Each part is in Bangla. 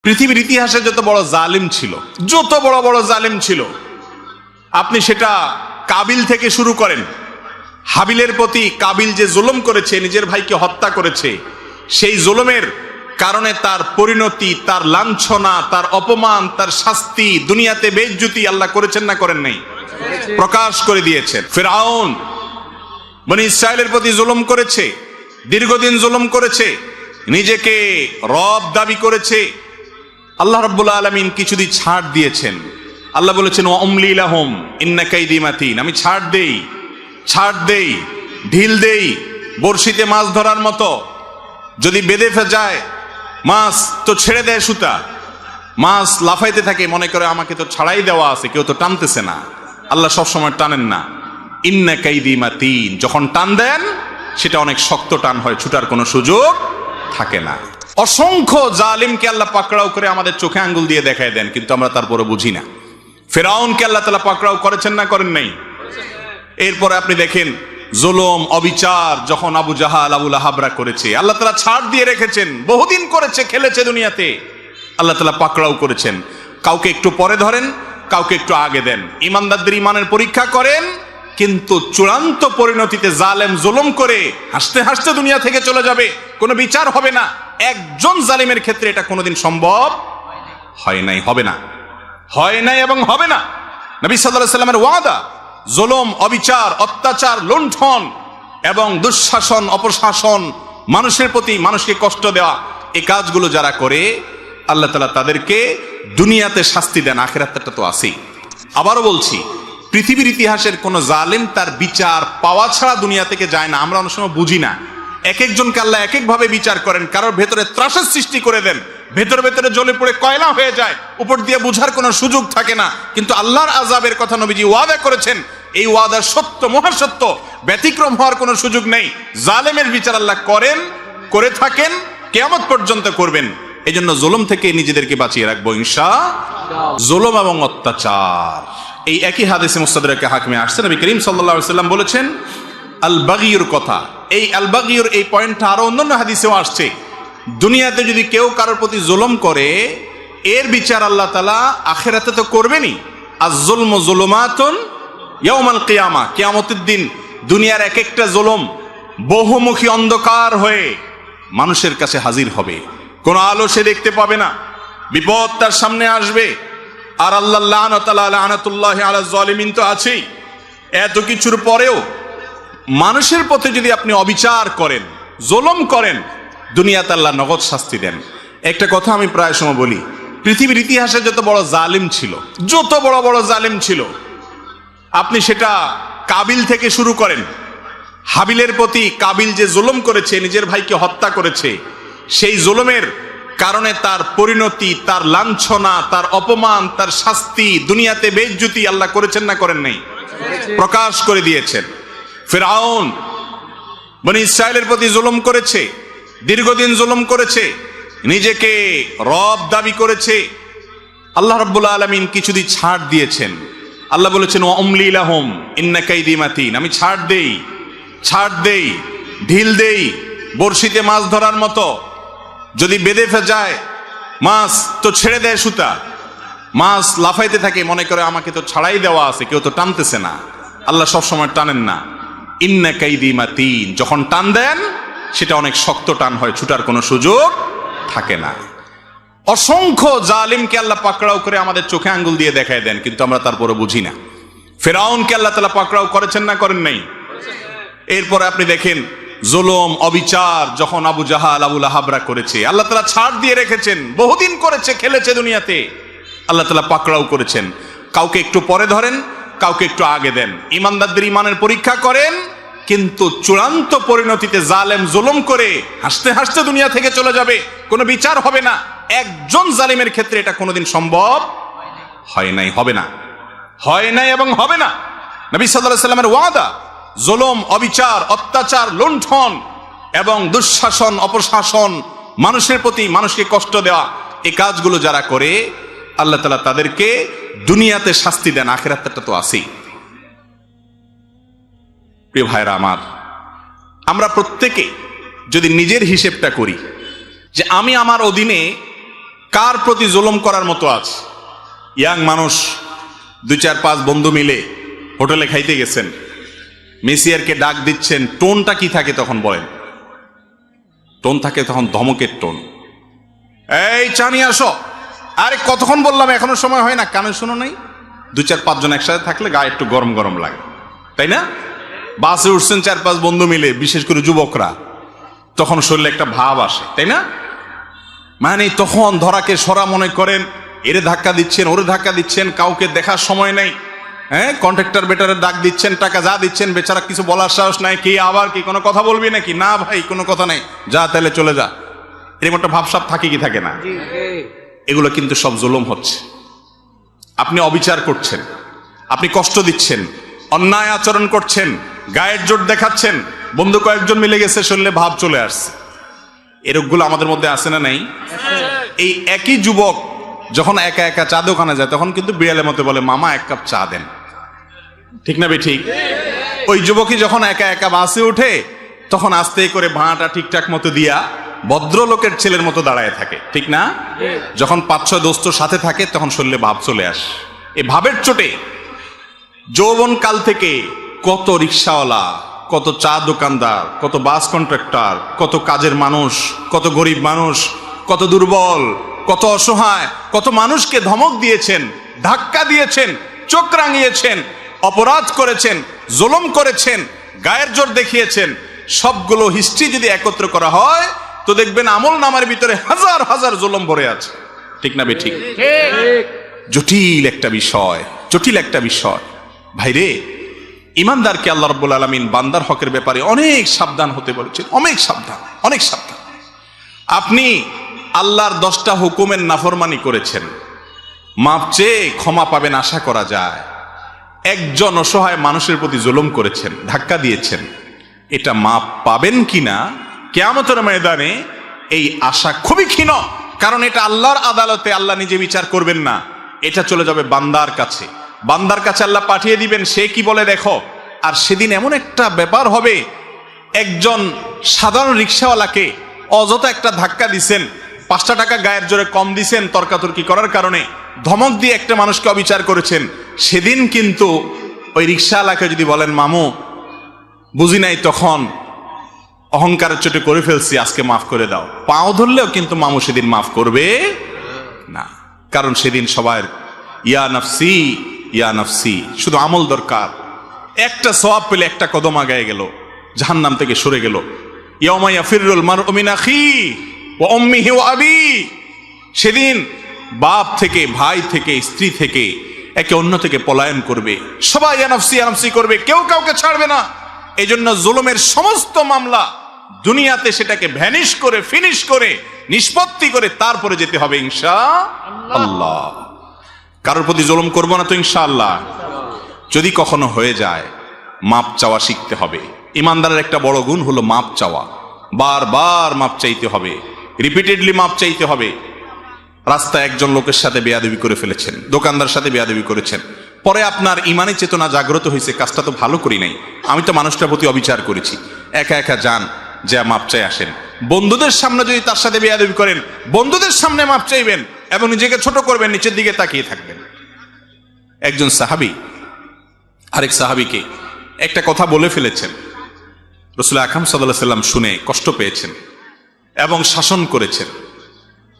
পৃথিবীর ইতিহাসে যত বড় জালিম ছিল, যত বড় বড় জালিম ছিল, আপনি সেটা কাবিল থেকে শুরু করেন। হাবিলের প্রতি কাবিল যে জুলুম করেছে, নিজের ভাইকে হত্যা করেছে, সেই জুলুমের কারণে তার পরিণতি, তার লাঞ্ছনা, তার অপমান, তার শাস্তি, দুনিয়াতে বেইজ্জতি আল্লাহ করেছেন না করেন নাই? প্রকাশ করে দিয়েছেন। ফিরআউন বনি ইসরাইলের প্রতি জুলুম করেছে, দীর্ঘদিন জুলুম করেছে, নিজেকে রব দাবি করেছে। আল্লাহ রাব্বুল আলামিন কিছুদিন ছাড় দিয়েছেন। আল্লাহ বলেছেন ওয়া উমলি লাহুম ইন্না কাইদি মাতিন। আমি ছাড় দেই, ঢিল দেই, বড়শিতে মাছ ধরার মতো। যদি বেঁধে যায় মাছ তো ছেড়ে দেয় সুতা, মাছ লাফাইতে থাকে, মনে করে আমাকে তো ছাড়াই দেওয়া আছে, কেউ তো টানতেছে না। আল্লাহ সবসময় টানেন না। ইন্না কাইদি মাতিন, যখন টান দেন সেটা অনেক শক্ত টান হয়, ছুটার কোনো সুযোগ থাকে না। অসংখ্য জালিমকে আল্লাহ পাকড়াও করে আমাদের চোখে আঙ্গুল দিয়ে দেখায় দেন, কিন্তু আমরা তারপরে বুঝি না। ফিরআউনকে আল্লাহ তাআলা পাকড়াও করেছেন না করেন নাই? এরপরে আপনি দেখেন জুলুম, অবিচার যখন আবু জাহাল, আবু লাহাবরা করেছে, আল্লাহ তাআলা ছাড় দিয়ে রেখেছেন। বহুদিন করেছে, খেলেছে দুনিয়াতে, আল্লাহ তাআলা পাকড়াও করেছেন। কাউকে একটু পরে ধরেন, কাউকে একটু আগে দেন। ইমানদারদের ইমানের পরীক্ষা করেন, কিন্তু চূড়ান্ত পরিণতিতে জালেম জুলুম করে হাসতে হাসতে দুনিয়া থেকে চলে যাবে, কোনো বিচার হবে না। একজন জালিমের ক্ষেত্রে এটা কোনোদিন সম্ভব হয় নাই, হবে না, হয় নাই এবং হবে না। নবী সাল্লাল্লাহু আলাইহি ওয়াসাল্লামের ওয়াদা, জুলুম, অবিচার, অত্যাচার, লুণ্ঠন এবং দুঃশাসন, অপশাসন, মানুষের প্রতি মানুষকে কষ্ট দেওয়া, এই কাজগুলো যারা করে আল্লাহ তাআলা তাদেরকে দুনিয়াতে শাস্তি দেন, আখিরাতটা তো আছেই। আবারও বলছি, পৃথিবীর ইতিহাসের কোন জালিম তার বিচার পাওয়া ছাড়া দুনিয়া থেকে যায় না। আমরা অনেক সময় বুঝি না, এক একজনকে আল্লাহ এক এক ভাবে বিচার করেন। কারোর ভেতরে ত্রাসের সৃষ্টি করে দেন, ভেতরে ভেতরে জ্বলে পড়ে কয়লা হয়ে যায়, উপর দিয়ে বুঝার কোনো সুযোগ থাকে না। কিন্তু আল্লাহর আযাবের কথা নবীজি ওয়াদা করেছেন, এই ওয়াদা সত্য, মহাসত্য, ব্যতিক্রম হওয়ার কোনো সুযোগ নেই। জালেমের বিচার আল্লাহ করেন, করে থাকেন, কিয়ামত পর্যন্ত করবেন। এই জন্য জুলুম থেকে নিজেদেরকে বাঁচিয়ে রাখবো ইনশাআল্লাহ। জুলুম এবং অত্যাচার, এই একই হাদিসে মুস্তাদরাকে হাকিমে আসছে, নবী করিম সাল্লাল্লাহু আলাইহি ওয়াসাল্লাম বলেছেন আল বাগিয়ুর কথা। এই আল বাগিয়ুর এই পয়েন্টটা আরো অন্যান্য হাদিসেও আসছে। দুনিয়াতে যদি কেউ কারোর প্রতি জুলুম করে, এর বিচার আল্লাহ তাআলা আখিরাতে তো করবেনই। আয-যুলমু যুলুমাতুন ইয়াউমাল কিয়ামা, কিয়ামতের দিন দুনিয়ার এক একটা জুলুম বহুমুখী অন্ধকার হয়ে মানুষের কাছে হাজির হবে, কোনো আলো সে দেখতে পাবে না, বিপদ তার সামনে আসবে। আর আল্লাহ লানাতুল্লাহি আলা যালিমিন তো আছেই। এত কিছুর পরেও মানুষের প্রতি যদি আপনি অবিচার করেন, জুলুম করেন, দুনিয়াতে আল্লাহ নগদ শাস্তি দেন। একটা কথা আমি প্রায় সময় বলি, পৃথিবীর ইতিহাসে যত বড় জালিম ছিল, যত বড় বড় জালিম ছিল, আপনি সেটা কাবিল থেকে শুরু করেন। হাবিলের প্রতি কাবিল যে জুলুম করেছে, নিজের ভাইকে হত্যা করেছে, সেই জুলুমের কারণে তার পরিণতি, তার লাঞ্ছনা, তার অপমান, তার শাস্তি, দুনিয়াতে বেইজ্জতি আল্লাহ করেছেন না করেন নাই? প্রকাশ করে দিয়েছেন। ফিরআউন বনি ইসরাইলের প্রতি জুলুম করেছে, দীর্ঘদিন জুলুম করেছে, নিজেকে রব দাবি করেছে। আল্লাহ রাব্বুল আলামিন কিছুদিন ছাড় দিয়েছেন। আল্লাহ বলেছেন ওয়া উমলি লাহুম ইন্না কাইদি মাতিন। আমি ছাড় দেই, ঢিল দেই, বড়শিতে মাছ ধরার মতো। যদি বেঁধে যায় মাছ তো ছেড়ে দেয় সুতা, মাছ লাফাইতে থাকে, মনে করে আমাকে তো ছাড়াই দেওয়া আছে, কেউ তো টানতেছে না। আল্লাহ সবসময় টানেন না। ইন্না কাইদি মাতিন, যখন টান দেন সেটা অনেক শক্ত টান হয়, ছুটার কোনো সুযোগ থাকে না। অসংখ্য জালিমকে আল্লাহ পাকড়াও করে আমাদের চোখে আঙ্গুল দিয়ে দেখায় দেন, কিন্তু আমরা তারপরে বুঝি না। ফিরআউনকে আল্লাহ তাআলা পাকড়াও করেছেন না করেন নাই? এরপরে আপনি দেখেন জুলুম, অবিচার যখন আবু জাহাল, আবু লাহাবরা করেছে, আল্লাহ তাআলা ছাড় দিয়ে রেখেছেন। বহুদিন করেছে, খেলেছে দুনিয়াতে, আল্লাহ তাআলা পাকড়াও করেছেন। কাউকে একটু পরে ধরেন, কাউকে একটু আগে দেন। ইমানদারদের ইমানের পরীক্ষা করেন, কিন্তু চূড়ান্ত পরিণতিতে জালেম জুলুম করে হাসতে হাসতে দুনিয়া থেকে চলে যাবে, কোনো বিচার হবে না। একজন জালিমের ক্ষেত্রে এটা কোনোদিন সম্ভব হয় নাই, হবে না, হয় নাই এবং হবে না। নবী সাল্লাল্লাহু আলাইহি ওয়াসাল্লামের ওয়াদা, জুলুম, অবিচার, অত্যাচার, লুণ্ঠন এবং দুঃশাসন, অপশাসন, মানুষের প্রতি মানুষকে কষ্ট দেওয়া, এই কাজগুলো যারা করে আল্লাহ তাআলা তাদেরকে দুনিয়াতে শাস্তি দেন, আখিরাতটা তো আছেই। প্রিয় ভাইরা আমার, আমরা প্রত্যেকে যদি নিজের হিসেবটা করি যে আমি আমার অধীনে কার প্রতি জুলুম করার মতো আছে? ইয়াং মানুষ 2-4-5 বন্ধু মিলে হোটেলে খাইতে গেছেন, মেসিয়ারকে ডাক দিচ্ছেন, টোনটা কি থাকে তখন বলেন? টোন থাকে তখন ধমকের টোন। এই চা নিয়ে আসো। আরে কতক্ষণ বললাম, এখনো সময় হয় না, কানে শোনো নাই? 2-4-5 জন একসাথে থাকলে গায়ে একটু গরম গরম লাগে, তাই না? বাসে উঠছেন 4-5 বন্ধু মিলে, বিশেষ করে যুবকরা, তখন শরীরে একটা ভাব আসে, তাই না? মানে তখন ধরাকে সরা মনে করেন, এরে ধাক্কা দিচ্ছেন, ওরে ধাক্কা দিচ্ছেন, কাউকে দেখার সময় নেই। হ্যাঁ, কন্ট্রাক্টর বেটারের ডাক দিচ্ছেন, টাকা যা দিচ্ছেন, বেচারা কিছু বলার সাহস নাই। কি আবার কি কোনো কথা বলবি নাকি? না ভাই, কোনো কথা নাই, যা তাহলে চলে যা। এরকম একটা ভাবসাব থাকে কি থাকে না? এগুলো কিন্তু সব জুলুম হচ্ছে। আপনি অবিচার করছেন, আপনি কষ্ট দিচ্ছেন, অন্যায় আচরণ করছেন, গায়ের জোর দেখাচ্ছেন, বন্ধু কয়েকজন মিলে গেছে, শরীরে ভাব চলে আসছে। এরকমগুলো আমাদের মধ্যে আছে না? নেই? এই একই যুবক যখন একা একা চা দোকানে যায়, তখন কিন্তু বিড়ালের মতো বলে, মামা 1 কাপ চা দেন। ঠিক না বে ঠিক? ওই যুবকই যখন একা একা বাসে উঠে, তখন আস্তে করে ভাঁটা ঠিকঠাক মতো দিয়া ভদ্রলোকের ছেলের মতো দাঁড়ায় থাকে, ঠিক না? যখন 5-6 দোস্ত সাথে থাকে, তখন শরীরে ভাব চলে আসে। এই ভাবের চোটে যৌবন কাল থেকে কত রিক্সাওয়ালা, কত চা দোকানদার, কত বাস কন্ট্রাক্টর, কত কাজের মানুষ, কত গরিব মানুষ, কত দুর্বল, কত অসহায়, কত মানুষকে ধমক দিয়েছেন, ধাক্কা দিয়েছেন, চোখ রাঙিয়েছেন, অপরাধ করেছেন, জুলুম করেছেন, গায়ের জোর দেখিয়েছেন। সবগুলো হিস্ট্রি যদি একত্র করা হয়, তো দেখবেন আমল নামার ভিতরে হাজার হাজার জুলুম ভরে আছে, ঠিক না বে ঠিক? জটিল একটা বিষয়, জটিল একটা বিষয়। ভাইরে, ইমানদারকে আল্লাহ রাব্বুল আলামিন বান্দার হকের ব্যাপারে অনেক সাবধান হতে বলেছেন, অনেক সাবধান, অনেক সাবধান। আপনি আল্লাহর 10টা হুকুমের নাফরমানি করেছেন, মাপ চেয়ে ক্ষমা পাবেন আশা করা যায়। একজন অসহায় মানুষের প্রতি জুলুম করেছেন, ধাক্কা দিয়েছেন, এটা মাপ পাবেন কিনা কিয়ামতের ময়দানে এই আশা খুবই ক্ষীণ। কারণ এটা আল্লাহর আদালতে আল্লাহ নিজে বিচার করবেন না, এটা চলে যাবে বান্দার কাছে। বান্দার কাছে আল্লাহ পাঠিয়ে দিবেন, সে কি বলে দেখো। আর সেদিন এমন একটা ব্যাপার হবে, একজন সাধারণ রিক্সাওয়ালাকে অযথা একটা ধাক্কা দিছেন, 5টা টাকা গায়ের জোরে কম দিছেন তর্কাতর্কি করার কারণে, ধমক দিয়ে একটা মানুষকে অবিচার করেছেন। সেদিন কিন্তু ওই রিক্সাওয়ালাকে যদি বলেন, মামু বুঝি নাই, তখন অহংকারের চোটে করে ফেলছি, আজকে মাফ করে দাও, পাও ধরলেও কিন্তু মামু সেদিন মাফ করবে না। কারণ সেদিন সবার ইয়া নাফসি ইয়া নাফসি, শুধু আমল দরকার। একটা সওয়াব পেলে একটা কদম আগায় গেল, জাহান্নাম থেকে সরে গেল। ইয়াউমা ইয়াফিরুল মারউ মিন আখিহি ওয়া উম্মিহি ওয়া আবি, সেদিন বাপ থেকে, ভাই থেকে, স্ত্রী থেকে, একে অন্য থেকে পলায়ন করবে, সবাই ইয়া নাফসি করবে, কেউ কাউকে ছাড়বে না। এই জন্য জুলুমের সমস্ত মামলা দুনিয়াতে সেটাকে ভ্যানিশ করে, ফিনিশ করে, নিষ্পত্তি করে তারপরে যেতে হবে ইনশাআল্লাহ। কারোর প্রতি জুলুম করবো না তো ইনশাআল্লাহ। যদি কখনো হয়ে যায়, মাপ চাওয়া শিখতে হবে। ইমানদারের একটা বড় গুণ হলো মাপ চাওয়া, বারবার মাপ চাইতে হবে, রিপিটেডলি মাপ চাইতে হবে। রাস্তায় একজন লোকের সাথে বেয়াদবি করে ফেলেছেন, দোকানদার সাথে বেয়াদবি করেছেন, পরে আপনার ইমানি চেতনা জাগ্রত হয়েছে, কাজটা তো ভালো করি নাই, আমি তো মানুষটার প্রতি অবিচার করেছি। একা একা যান, যা মাপ চাই আসেন। বন্ধুদের সামনে যদি তার সাথে বেয়াদবি করেন, বন্ধুদের সামনে মাপ চাইবেন এবং নিজেকে ছোট করবেন, নিচের দিকে তাকিয়ে থাকবেন। একজন সাহাবী আরেক সাহাবীকে একটা কথা বলে ফেলেছেন, রাসূল আকরাম সাল্লাল্লাহু আলাইহি সাল্লাম শুনে কষ্ট পেয়েছেন এবং শাসন করেছেন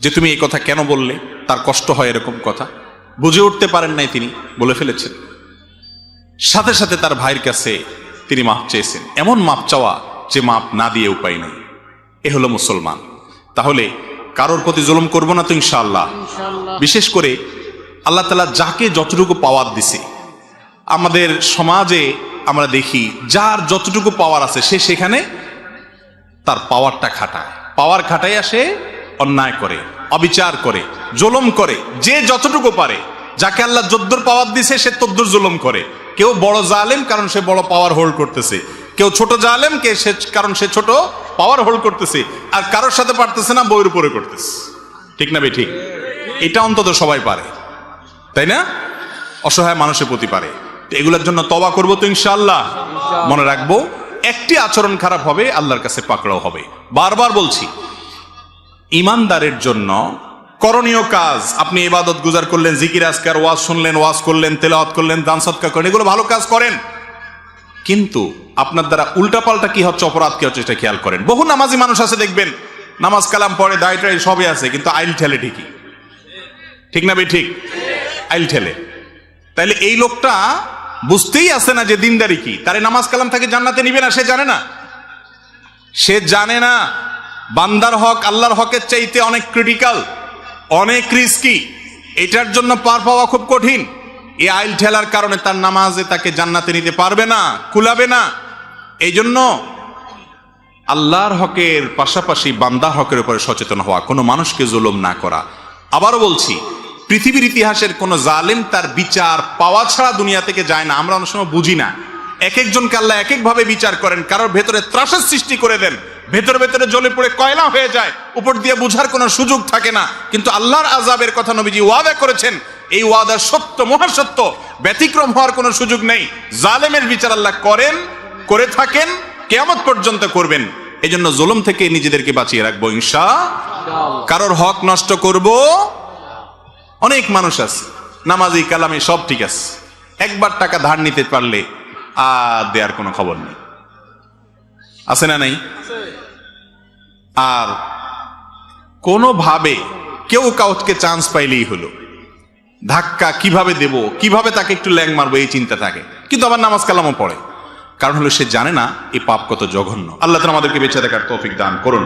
যে তুমি এই কথা কেন বললে, তার কষ্ট হয় এরকম কথা, বুঝে উঠতে পারেন নাই, তিনি বলে ফেলেছেন। সাথে সাথে তার ভাইয়ের কাছে তিনি মাপ চেয়েছেন, এমন মাপ চাওয়া যে মাপ না দিয়ে উপায় নেই। এ হলো মুসলমান। তাহলে কারোর প্রতি জুলুম করবো না তো ইনশাআল্লাহ। বিশেষ করে আল্লাহ তাআলা যাকে যতটুকু পাওয়ার দিছে, আমাদের সমাজে আমরা দেখি যার যতটুকু পাওয়ার আছে সে সেখানে তার পাওয়ারটা খাটায়, পাওয়ার খাটাইয়া সে অন্যায় করে, অবিচার করে, জুলুম করে। যে যতটুকু পারে, যাকে আল্লাহ যদ্দুর পাওয়ার দিছে সে তদ্দুর জুলুম করে। কেউ বড় জালেম, কারণ সে বড় পাওয়ার হোল্ড করতেছে। কেউ ছোট জালেম, কারণ সে ছোট পাওয়ার হোল্ড করতেছে। আর কারোর সাথে পারতেছে না, বইয়ের উপরে করতেছে। ঠিক না ভাই ঠিক? এটা অন্তত সবাই পারে, তাই না? অসহায় মানুষের প্রতি পারে। এগুলোর জন্য তওবা করবো তো ইনশাআল্লাহ। মনে রাখবো, একটি আচরণ খারাপ হবে, আল্লাহর কাছে পাকড়াও হবে। বারবার বলছি, ইমানদারের জন্য করণীয় কাজ, আপনি ইবাদত গুজার করলেন, জিকির আজকার, ওয়াজ শুনলেন, ওয়াজ করলেন, তেলাওয়াত করলেন, দান সদকা করেন, এগুলো ভালো কাজ করেন। কিন্তু আপনার দ্বারা উল্টাপাল্টা কি হচ্ছে, অপরাধ কি হচ্ছে, সেটা খেয়াল করেন। বহু নামাজি মানুষ আছে দেখবেন, নামাজ কালাম পড়ে, দায়টাই সবই আছে, কিন্তু আইল ঠেলে ঠিকই। ঠিক না ভাই? ঠিক, আইল ঠেলে। তাইলে এই লোকটা বুঝতেই আছে না যে দিনদারি কি। তারে নামাজ কালাম তাকে জান্নাতে নিবে না, সে জানে না। সে জানে না বান্দার হক আল্লাহর হকের চাইতে অনেক ক্রিটিক্যাল, অনেক রিস্কি, এটার জন্য পার পাওয়া খুব কঠিন। এই আইল ঠেলার কারণে তার নামাজে তাকে জান্নাতে নিতে পারবে না, কুলাবে না। এই জন্য আল্লাহর হকের পাশাপাশি বান্দার হকের উপরে সচেতন হওয়া, কোনো মানুষকে জুলুম না করা। আবারও বলছি, পৃথিবীর ইতিহাসের কোন জালেম তার বিচার পাওয়া ছাড়া দুনিয়া থেকে যায় না। আমরা অনেক সময় বুঝি না, এক একজনকে আল্লাহ এক এক ভাবে বিচার করেন। কারোর ভেতরে ত্রাসের সৃষ্টি করে দেন, ভেতরে ভেতরে জ্বলে পড়ে কয়লা হয়ে যায়, উপর দিয়ে বুঝার কোনো সুযোগ থাকে না। কিন্তু আল্লাহর আযাবের কথা নবীজি ওয়াদা করেছেন, এই ওয়াদা সত্য, মহাসত্য, ব্যতিক্রম হওয়ার কোনো সুযোগ নেই। জালেমের বিচার আল্লাহ করেন, করে থাকেন, কিয়ামত পর্যন্ত করবেন। এই জন্য জুলুম থেকে নিজেদেরকে বাঁচিয়ে রাখবো ইনশাআল্লাহ। কারোর হক নষ্ট করব? অনেক মানুষ আছে নামাজি কালামে সব ঠিক আছে, একবার টাকা ধার নিতে পারলে আর দেওয়ার কোনো খবর নেই, আছে না নাই? আর কোনোভাবে কেউ কাউকে চান্স পাইলেই হলো, ধাক্কা কিভাবে দেব, কিভাবে তাকে একটু ল্যাং মারবো, এই চিন্তা থাকে। কিন্তু আবার নামাজ কালামও পড়ে, কারণ হলো সে জানে না এই পাপ কত জঘন্য। আল্লাহ তাআলা আমাদেরকে বেঁচে থাকার তৌফিক দান করুন।